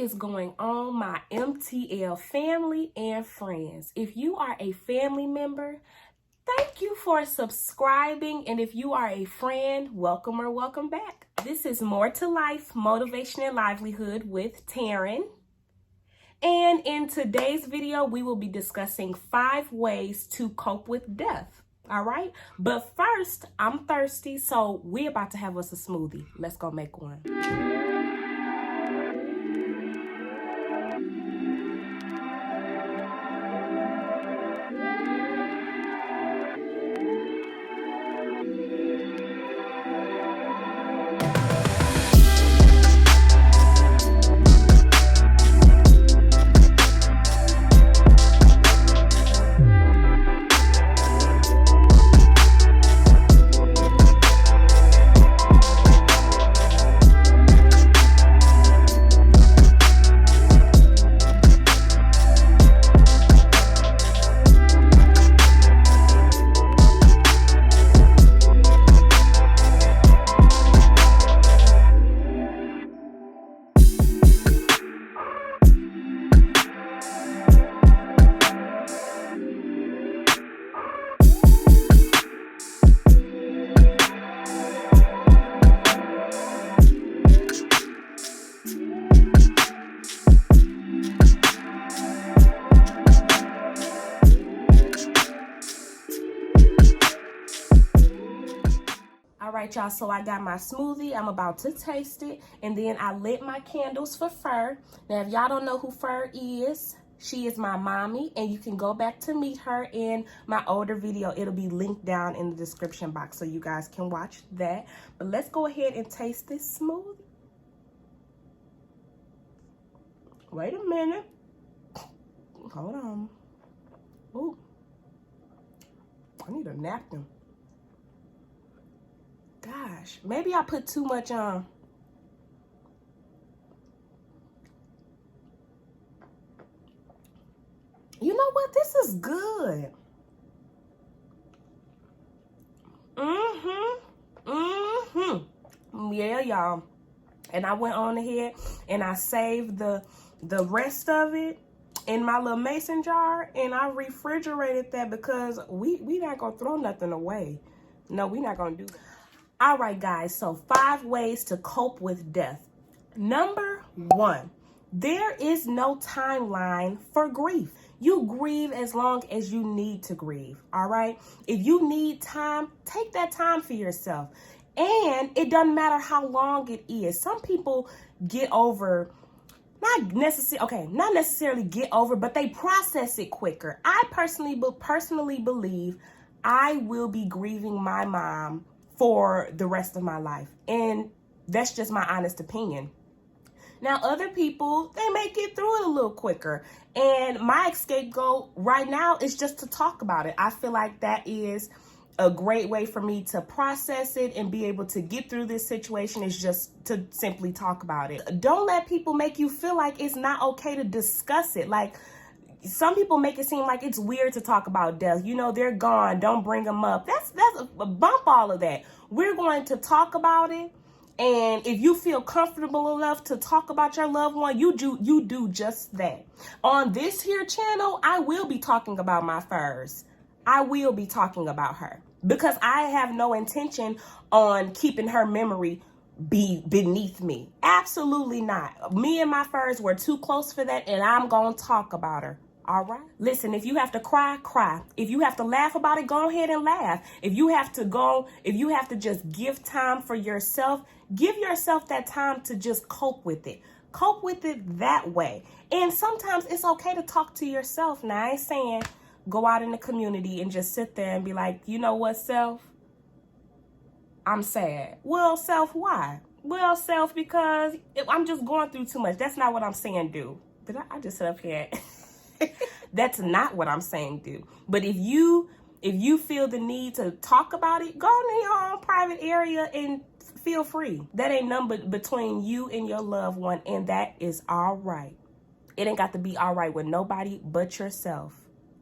is going on, my MTL family and friends? If you are a family member, thank you for subscribing. And if you are a friend, welcome or welcome back. This is More to Life, Motivation and Livelihood with Taryn. And in today's video, we will be discussing 5 ways to cope with death. All right. But first, I'm thirsty, so we're about to have us a smoothie. Let's go make one. All right, y'all, so I got my smoothie. I'm about to taste it, and then I lit my candles for Fur. Now, if y'all don't know who Fur is, she is my mommy, and you can go back to meet her in my older video. It'll be linked down in the description box, so you guys can watch that. But let's go ahead and taste this smoothie. Wait a minute. Hold on. Ooh. I need a napkin. Gosh, maybe I put too much on. You know what? This is good. Yeah, y'all. And I went on ahead and I saved the rest of it in my little mason jar, and I refrigerated that because we not gonna throw nothing away. No, we not gonna do that. All right, guys, so 5 ways to cope with death. Number 1, there is no timeline for grief. You grieve as long as you need to grieve, all right? If you need time, take that time for yourself. And it doesn't matter how long it is. Some people get over, not necessarily get over, but they process it quicker. I personally believe I will be grieving my mom for the rest of my life. And that's just my honest opinion. Now, other people, they may get through it a little quicker. And my scapegoat right now is just to talk about it. I feel like that is a great way for me to process it and be able to get through this situation, is just to simply talk about it. Don't let people make you feel like it's not okay to discuss it. Like, some people make it seem like it's weird to talk about death. You know, they're gone. Don't bring them up. That's a bump all of that. We're going to talk about it. And if you feel comfortable enough to talk about your loved one, you do just that. On this here channel, I will be talking about my furs. I will be talking about her because I have no intention on keeping her memory be beneath me. Absolutely not. Me and my furs were too close for that, and I'm going to talk about her. All right. Listen, if you have to cry, cry. If you have to laugh about it, go ahead and laugh. If you have to just give time for yourself, give yourself that time to just cope with it. Cope with it that way. And sometimes it's okay to talk to yourself. Now, I ain't saying go out in the community and just sit there and be like, you know what, self? I'm sad. Well, self, why? Well, self, because I'm just going through too much. That's not what I'm saying do. Did I just sit up here? That's not what I'm saying do. But if you feel the need to talk about it, go in your own private area and feel free. That ain't nothing but between you and your loved one, and that is all right. It ain't got to be all right with nobody but yourself.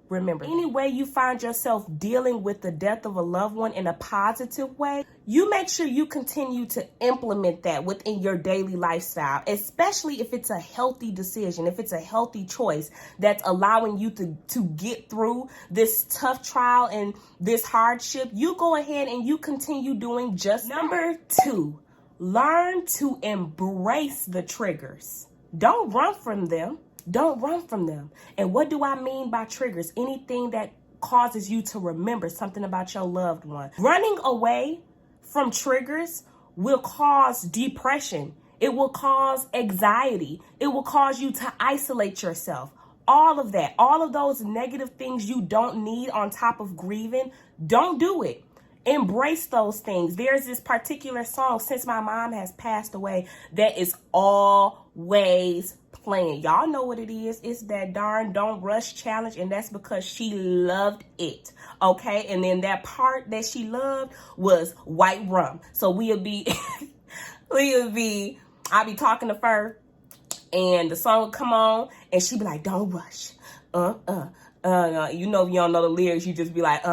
Remember, any way you find yourself dealing with the death of a loved one in a positive way, you make sure you continue to implement that within your daily lifestyle, especially if it's a healthy decision, if it's a healthy choice that's allowing you to get through this tough trial and this hardship. You go ahead and you continue doing just that. Number 2, learn to embrace the triggers. Don't run from them. Don't run from them. And what do I mean by triggers? Anything that causes you to remember something about your loved one. Running away from triggers will cause depression. It will cause anxiety. It will cause you to isolate yourself. All of that, all of those negative things you don't need on top of grieving, don't do it. Embrace those things. There's this particular song, Since My Mom Has Passed Away, that is always playing. Y'all know what it is. It's that darn Don't Rush challenge, and that's because she loved it. Okay, and then that part that she loved was white rum. So we'll be I'll be talking to her, and the song will come on, and she'd be like, don't rush. You know, if you don't know the lyrics, you just be like,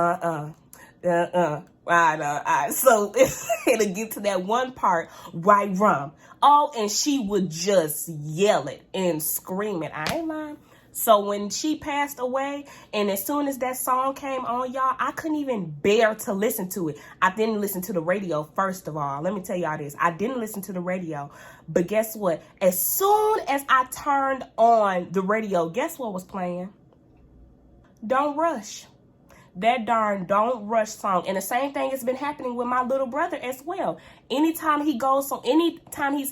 Right. So it'll get to that one part, white rum. Oh, and she would just yell it and scream it. I ain't lying. So when she passed away, and as soon as that song came on, y'all, I couldn't even bear to listen to it. I didn't listen to the radio, first of all. Let me tell y'all this. I didn't listen to the radio. But guess what? As soon as I turned on the radio, guess what was playing? Don't Rush. That darn Don't Rush song. And the same thing has been happening with my little brother as well. Anytime he's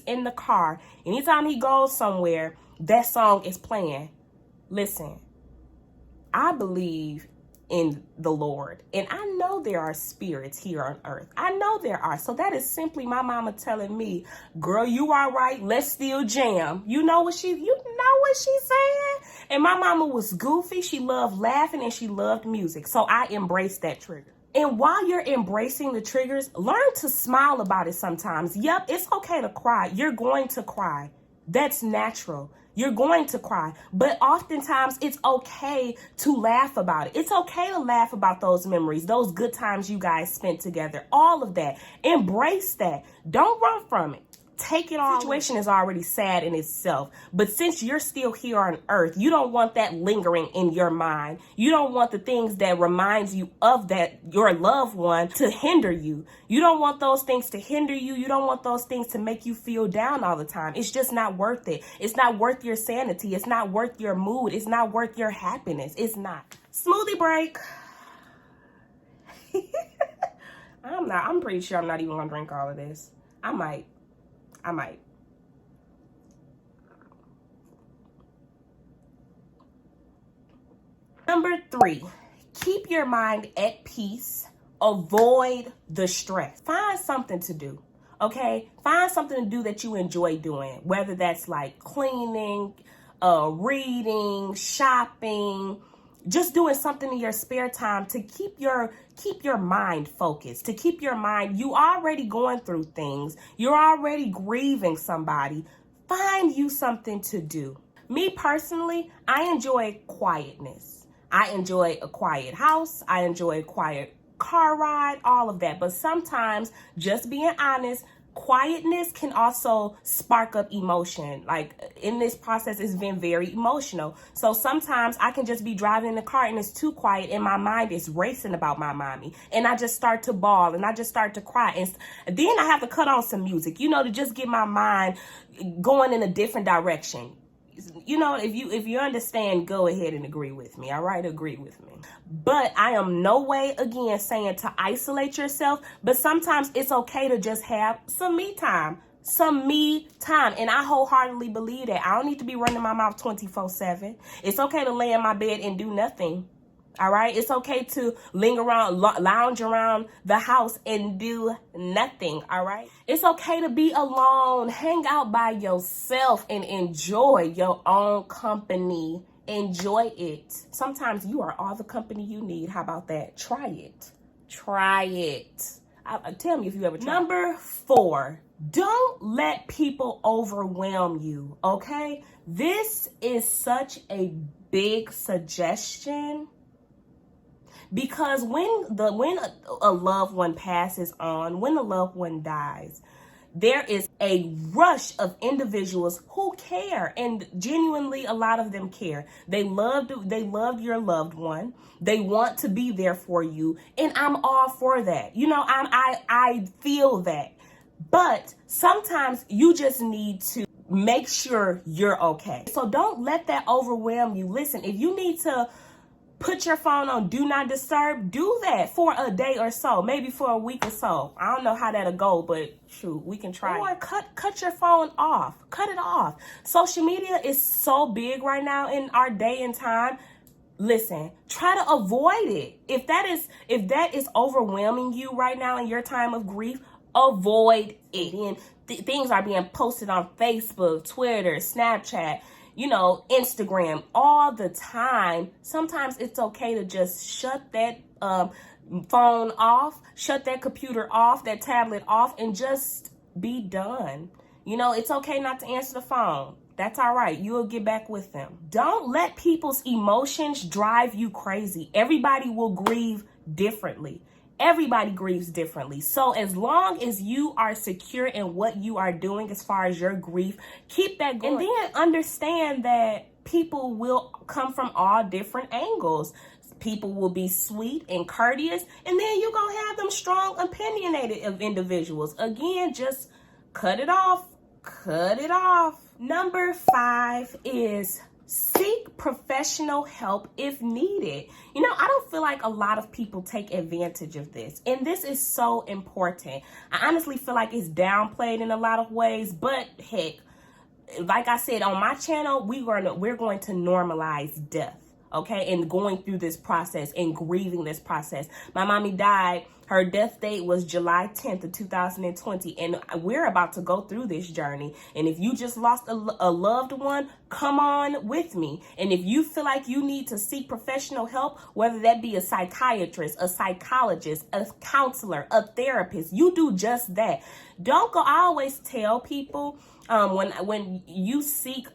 in the car, anytime he goes somewhere, that song is playing. Listen, I believe in the Lord, and I know there are spirits here on earth. I know there are. So that is simply my mama telling me, girl, you all right, let's still jam. You know what she's saying? And my mama was goofy. She loved laughing and she loved music. So I embraced that trigger. And while you're embracing the triggers, learn to smile about it sometimes. Yep, it's okay to cry. You're going to cry. That's natural. You're going to cry, but oftentimes it's okay to laugh about it. It's okay to laugh about those memories, those good times you guys spent together, all of that. Embrace that. Don't run from it. Take it all. The situation is already sad in itself, but since you're still here on earth, you don't want that lingering in your mind. You don't want the things that reminds you of that, your loved one, to hinder you. You don't want those things to hinder you. You don't want those things to make you feel down all the time. It's just not worth it. It's not worth your sanity. It's not worth your mood. It's not worth your happiness. It's not. Smoothie break. I'm pretty sure I'm not even gonna drink all of this. I might. Number 3, keep your mind at peace. Avoid the stress. Find something to do, okay? Find something to do that you enjoy doing, whether that's like cleaning, reading, shopping, just doing something in your spare time to keep your mind focused, to keep your mind, you already going through things, you're already grieving somebody. Find you something to do. Me personally, I enjoy quietness. I enjoy a quiet house. I enjoy a quiet car ride, all of that. But sometimes, just being honest, quietness can also spark up emotion. Like in this process, it's been very emotional. So sometimes I can just be driving in the car and it's too quiet and my mind is racing about my mommy. And I just start to bawl and I just start to cry. And then I have to cut on some music, to just get my mind going in a different direction. If you understand, go ahead and agree with me. All right, agree with me. But I am no way, again, saying to isolate yourself. But sometimes it's okay to just have some me time. And I wholeheartedly believe that. I don't need to be running my mouth 24/7. It's okay to lay in my bed and do nothing. All right. It's okay to linger around, lounge around the house and do nothing. All right. It's okay to be alone, hang out by yourself and enjoy your own company. Enjoy it. Sometimes you are all the company you need. How about that? Try it. Tell me if you ever tried. Number 4, don't let people overwhelm you. Okay. This is such a big suggestion. Because when a loved one passes on, when a loved one dies, there is a rush of individuals who care, and genuinely a lot of them care. They loved your loved one. They want to be there for you, and I'm all for that. You know, I feel that. But sometimes you just need to make sure you're okay. So don't let that overwhelm you. Listen, if you need to put your phone on do not disturb, do that for a day or so, maybe for a week or so. I don't know how that'll go, but shoot, we can try. Or cut your phone off. Cut it off. Social media is so big right now in our day and time. Listen, try to avoid it. If that is overwhelming you right now in your time of grief, avoid it. And things are being posted on Facebook, Twitter, Snapchat, you know, Instagram all the time. Sometimes it's okay to just shut that phone off, shut that computer off, that tablet off, and just be done. You know, it's okay not to answer the phone. That's all right. You'll get back with them. Don't let people's emotions drive you crazy. Everybody will grieve differently. Everybody grieves differently. So as long as you are secure in what you are doing as far as your grief, keep that going. And then understand that people will come from all different angles. People will be sweet and courteous, and then you're going to have them strong, opinionated of individuals. Again, just cut it off. Cut it off. Number 5 is seek professional help if needed. You know, I don't feel like a lot of people take advantage of this, and this is so important. I honestly feel like it's downplayed in a lot of ways, but heck, like I said on my channel, we're going to normalize death, okay, and going through this process and grieving this process. My mommy died. Her death date was July 10th of 2020, and we're about to go through this journey. And if you just lost a loved one, come on with me. And if you feel like you need to seek professional help, whether that be a psychiatrist, a psychologist, a counselor, a therapist, you do just that. Don't go. I always tell people when you seek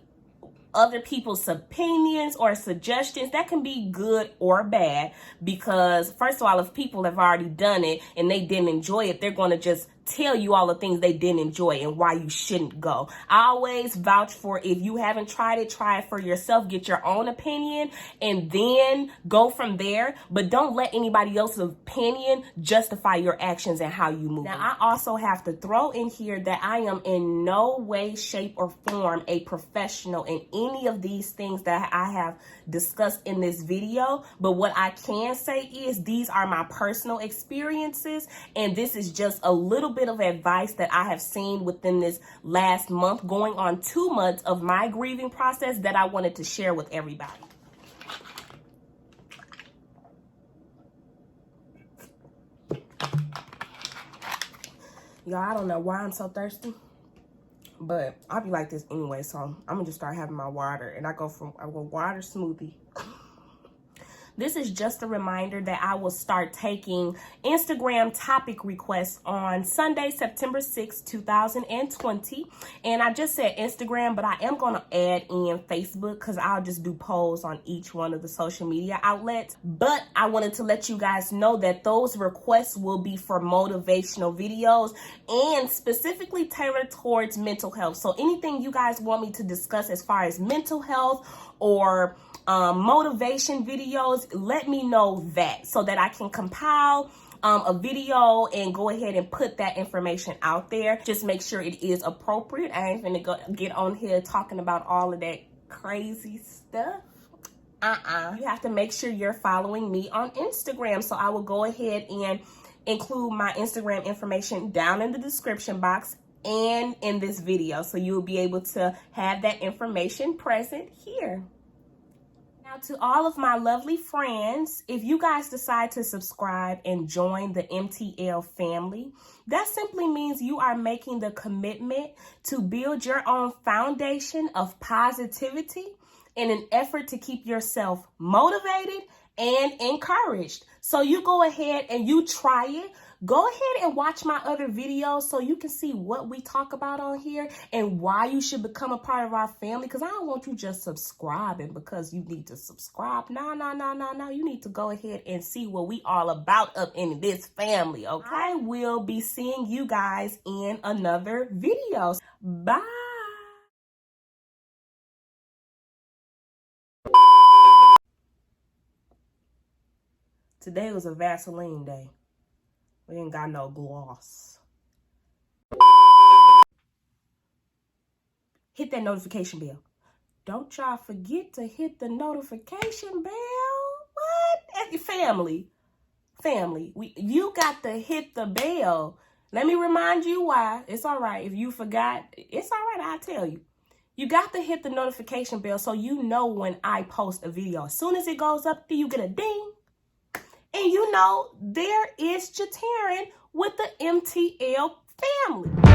other people's opinions or suggestions, that can be good or bad, because first of all, if people have already done it and they didn't enjoy it, they're going to just tell you all the things they didn't enjoy and why you shouldn't go. I always vouch for, if you haven't tried it, try it for yourself, get your own opinion, and then go from there. But don't let anybody else's opinion justify your actions and how you move. Now, I also have to throw in here that I am in no way, shape, or form a professional in any of these things that I have discussed in this video. But what I can say is these are my personal experiences, and this is just a little bit of advice that I have seen within this last month, going on 2 months of my grieving process, that I wanted to share with everybody. Y'all, I don't know why I'm so thirsty, but I'll be like this anyway, so I'm gonna just start having my water, and I go water smoothie. This is just a reminder that I will start taking Instagram topic requests on Sunday, September 6th, 2020. And I just said Instagram, but I am going to add in Facebook, because I'll just do polls on each one of the social media outlets. But I wanted to let you guys know that those requests will be for motivational videos and specifically tailored towards mental health. So anything you guys want me to discuss as far as mental health or motivation videos, let me know that, so that I can compile a video and go ahead and put that information out there. Just make sure it is appropriate. I ain't finna get on here talking about all of that crazy stuff. You have to make sure you're following me on Instagram. So I will go ahead and include my Instagram information down in the description box and in this video, so you'll be able to have that information present here. Now, to all of my lovely friends, if you guys decide to subscribe and join the MTL family, that simply means you are making the commitment to build your own foundation of positivity in an effort to keep yourself motivated and encouraged. So you go ahead and you try it. go ahead and watch my other videos so you can see what we talk about on here and why you should become a part of our family. Because I don't want you just subscribing because you need to subscribe. No. You need to go ahead and see what we all about up in this family, okay? I will be seeing you guys in another video. Bye. Today was a Vaseline day. We ain't got no gloss. Hit that notification bell. Don't y'all forget to hit the notification bell. What? Family. You got to hit the bell. Let me remind you why. It's all right. If you forgot, it's all right. I'll tell you. You got to hit the notification bell so you know when I post a video. As soon as it goes up, you get a ding. And you know, there is Jatarin with the MTL family.